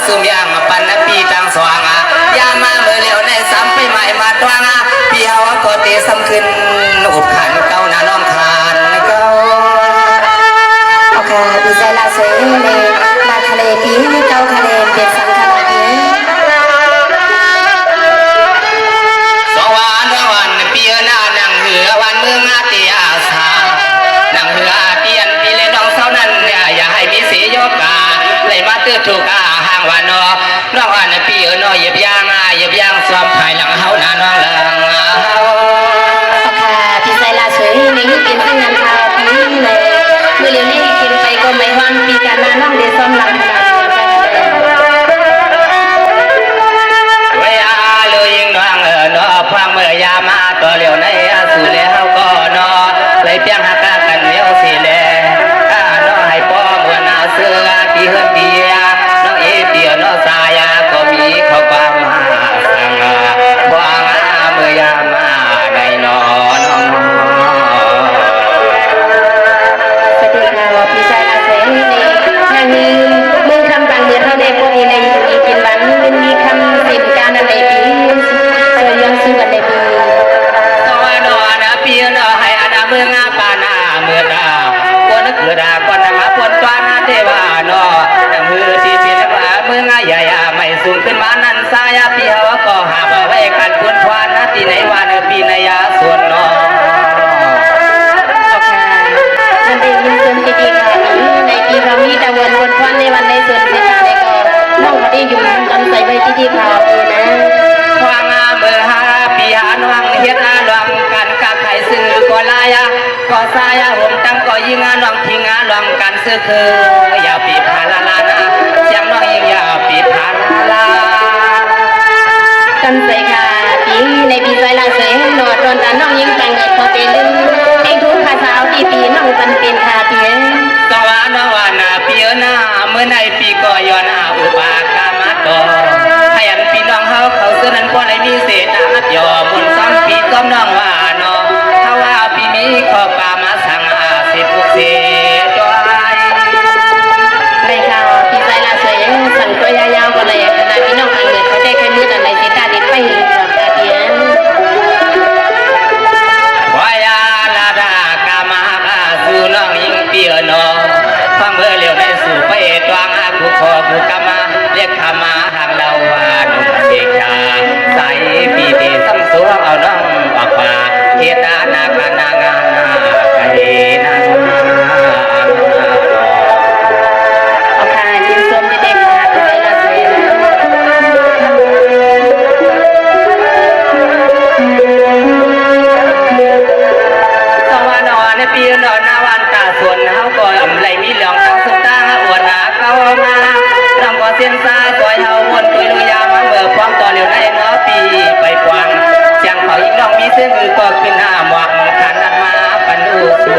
สุมยังปันนปีตังสว่างยามาเมื่อเลี้ยวในซ้ำไปใหม่มาตวงพี่เฮาก็เตะซ้ำขึ้นอุบขันเก้าหน้าน้องคานเก้าโอเคพี่ใจละสวยเลยมาทะเลปีเก้าทะเลเป็นสังขารปีสวันวันปีหน้านังเหือวันเมืองอาเตียสานังเหือเตียนปีเลน้องเศร้านั้นอย่าให้มีเสียโยกาเลยมาตื้อถูกห่างวันน้องวันปีน้อยเหยียบย่างสวมภายหลังเฮาหน้าน้องหลังโอเคพี่ใจละสวยเลยเป็นทั้งงานข่าวปีเลยเมื่อเร็วนี้กินไปก็ไม่วันปีการนาน้องเดือดซ้อมหลังเวียเลยยิงน้องน้อพังเมื่อยามาตัวเร็วในสู่แล้วก็นอเลยเพียงหักกันเลี้ยวสิแลน้อให้ป้อมวนเสื้อปีเฮือนเตียน้องเอเตียน้อสายก็มีเขาความมาสังวางเมื่อยามาในนอน้องสวัสดีค่ะพี่ใจละสวยเลยงานนี้มึงคำต่างเดือนเท่าเด็กพวกนี้เลยมีกินวันมันมีคำสินการอะไรปีเจอยังซื้อวันใดปีสวัสดีปีน้อให้อาณาเมืองปานาเมื่อดาคนเกิดก่อนมาปนตวนเทวานอมือที่เป็นว่าเมืองใหญ่ไม่สูงขึ้นมานั้นสายพี่เฮาก็หาไว้กันปนทวนที่ไหนวันปีนยาส่วนนอนั่นเป็นยินเสริมดีๆค่ะในปีเรามีแต่วันวันวันในวันในส่วนที่มาในก็น้องเขาได้อยู่จำใส่ไว้ดีๆค่ะปีนะวางเมื่อหาปีหาน้องเฮ็ดลองกันกะไข่ซื้อก็ลายก็สายผมตั้งก็ยิงน้องทิ้งลองกันซื้อคืออย่าปีพาลาลานะเสียงน้องยิงอย่าปีพาลาจำใส่ค่ะปีในปีใจละสวยหนอดตอนตาน้องยิ่งแต่งเงินพอเป็นลืมเองทุกภาษาที่ปีน้องเป็นค่ะปีสวรรค์วันปีหน้าเมื่อในปีก็ย้อนอุปากามาตอให้อันพี่น้องเขาเสื้อนั้นก็เลยมีเศษนัดย่อมุนซ้ำปีซ้ำน้องว่าน้องถ้าว่าปีนี้ขอปามาสั่งสิบเศษด้วยไรค่ะปีใจละสวยสั่งตัวยาวๆก็เลยขนาดพี่น้องทางเงินเขาได้แค่มือแต่ในเศษตาดิบไปเห็นก่อนค่ะปีวายาลาดากามาสู่น้องยิงเปียนอฟังเมื่อเลี้ยวในสู่ไปตวงผู้ขอผู้กามาเรียกขามาห่างเราว่านุ่มเสกชาใส่ปีเดซ้ำสวงเอาน้องออกมาเฮ็ดนากานางาไก่นางโอเคยินส้มเด็กๆค่ะปีใจละสวยสวัสดีในปีนอนนาวันตาส่วนเขาก็อำไรมีเหลืองตั้งสุดตาอวดนาเก้ามาทำก็เส้นซ้ายตัวเฮาวนตัวลุยามาเมื่อพร้อมต่อเร็วในเนาะปีไปกวางเสียงเขายิ่งร้องมีเส้นคือก็ขึ้นหน้าหมวกขันนัดมาปันลูกสุ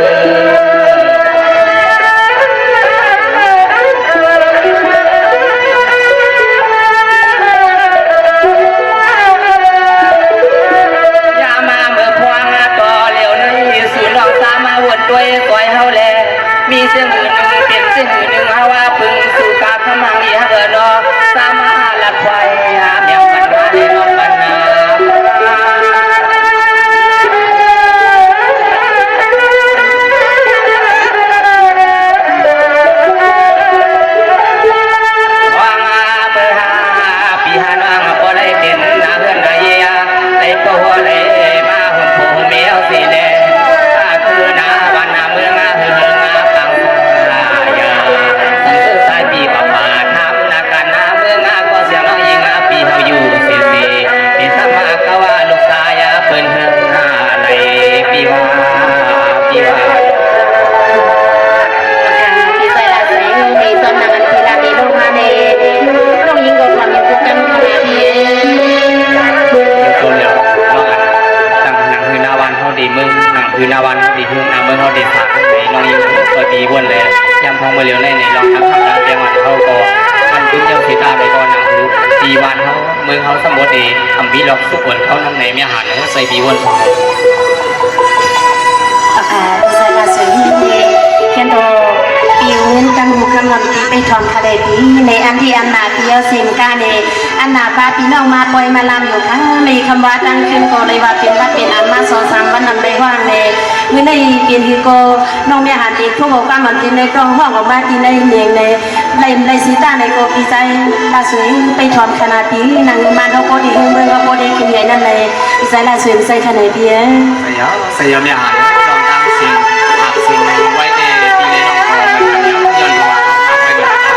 ยามาเมื่อพวงต่อเร็วในสู่น้องสามาวนด้วยตัวเฮาแลมีเส้นอื่นหนึ่งเป็นเส้นอื่นหนึ่งฮาว่าพึ่งสู่กาขมังอีฮะเนาะสามาลัดไฟเมียงปันมาในน้องปันนาคือนาวันดีทุ่งน้ำเมื่อเขาเด็ดขาดในน้องยิงก็ดีวนเลยย้ำพองมาเร็วในลองทำคำนั้นเตียงวันเขาก็มันดึงเจ้าสีตาไปก่อนหนังคือดีวันเขาเมืองเขาสมบูรณ์ดีทำบีล็อกสุกวนเขาน้ำในเมียหันใส่บีวนของพี่ใจละสวยเขียนตัวปิว นกังหูคำนำตีไปทอนคาเลปีในอันที่อันนาเปียวเซมกาเนอันนาพาพี่น้องมาปล่อยมาลำอยู่ทั้งในคำว่าตั้งขึ้นก็เลยว่าเป็นวัดเป็นอันมา2-3วันนำไปว่างในเมื่อในเปลี่ยนคือก็น้องแม่หันเด็กพวกเราก็มันตีในกล้องห้องออกมาตีในเนียงในสีตาในก็ปีใจลาสวยไปทอนขนาดปีนางมาเขาก็ดีเมืองเขาก็ดีกินใหญ่นั่นเลยปีใจลาสวยใส่ขนาดเปีย saya mẹ hẳn lòng đang xin học xin quay để đi lên học của mình nhớ dần vào học quay được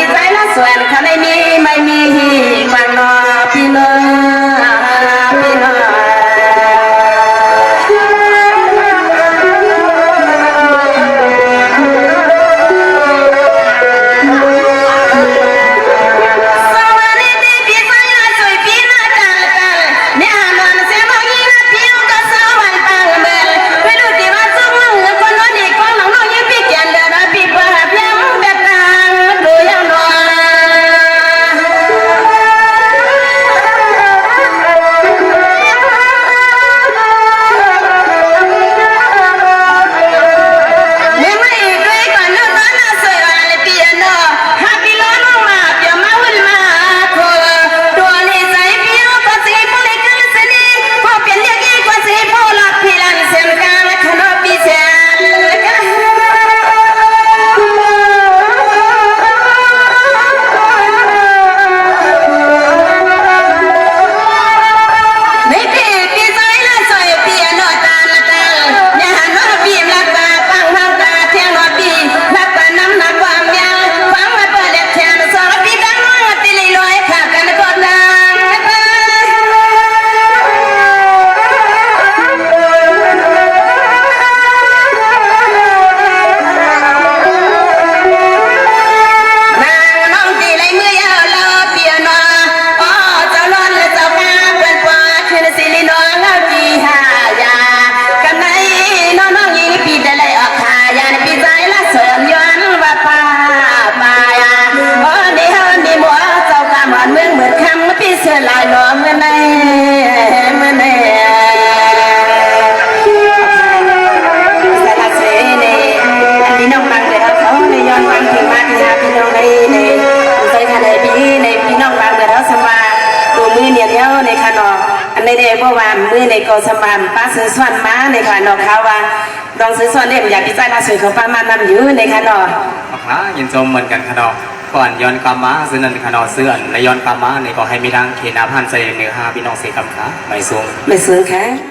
ปีใจละส่วนเขาไม่มีไม่มีบางนอพี่น้องพี่น้องลายล้อมเมื่อไหร่เมื่อไหร่สารเสน่อันนี้น้องบังเลยครับเขาในย้อนวันถึงมาที่หาพี่น้องในใจทะเลพี่ในพี่น้องบังเลยเขาสมาดูมือเนี่ยเดียวในขนมอันในเด็กเมื่อวานมือในกอสมานป้าซื้อส่วนม้าในขนมเขาว่าลองซื้อส่วนเนี่ยอยากดีใจมาซื้อของป้ามานำอยู่ในขนมค่ะยินชมเหมือนกันขนมก่อนย้อนกลับมาซื้อนันขนมเสื่อนและย้อนกลับมาในก็ให้มีดังเขนาพันใจเนื้อหาพี่น้องเสกคำค่ะไม่สูงค่ะ